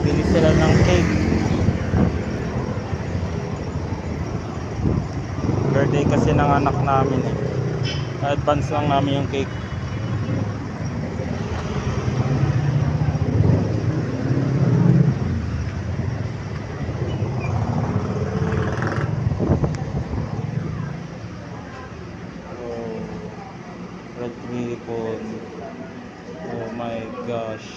Bili sila ng cake. Birthday kasi ng anak namin eh. Advance lang namin yung cake. Oh, red ribbon. Oh my gosh.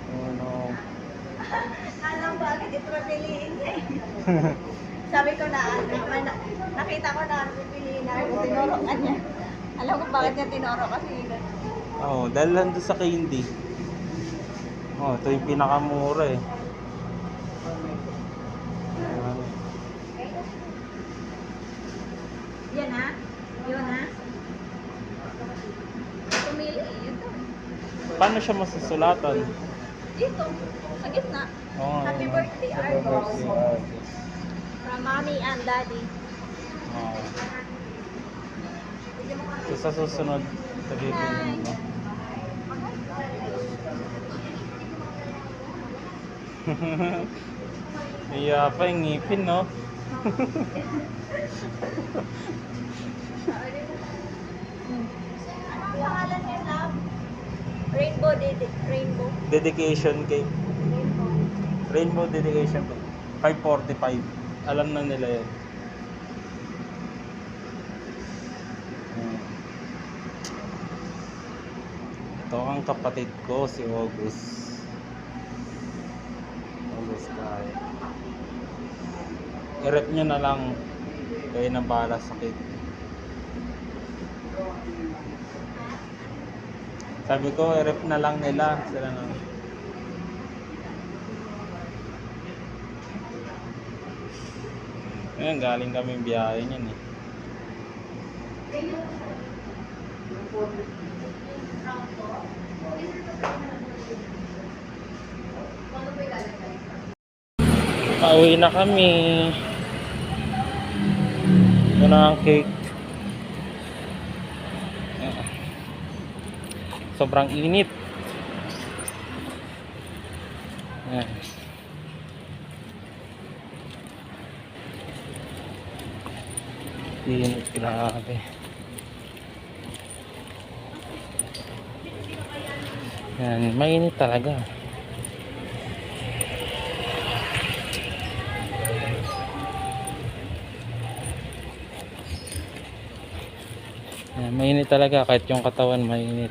Oh no. Alam ba agad ito piliin niya eh. Sabi ko na, nakita ko na pipiliin na ako, tinorokan niya. Alam ko bakit niya tinoro kasi yun. Oh, dahil lang doon sa candy. Oh, ito yung pinakamura eh. Yan ha? Yun ha? Pumili eh, ito. Paano siya masusulatan? Dito, sa gitna. Oh, Happy birthday, Argos. From mommy and daddy. Oh. So, sa susunod, sabihin mo. Iya pa yung ngipin, no? Anong pangalan niya, love? Rainbow, rainbow. Dedication cake. Rainbow. Rainbow dedication cake. 545. Alam na nila yan. Ito ang kapatid ko, si August. August kaya. I-rep nyo na lang. Kayo na bahala sa cake. Sabi ko, i-rep na lang nila. Sila na. Ngayon, galing kami biyahe niyan eh. Pauwi na kami. Ito na ang cake. Sobrang init. Ayan. Init, grabe. Yan, mainit talaga. Yan, mainit talaga kahit yung katawan mainit.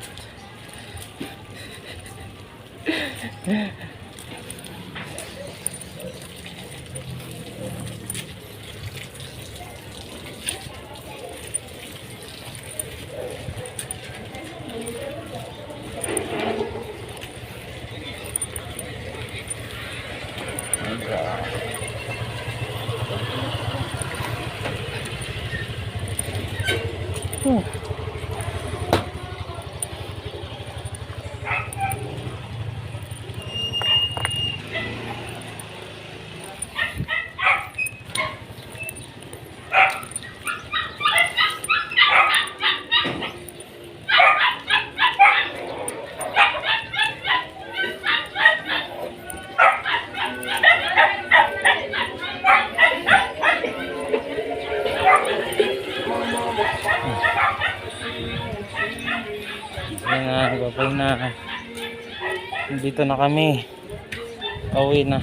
Ayan na, babay na. Dito na kami. Pauwi na.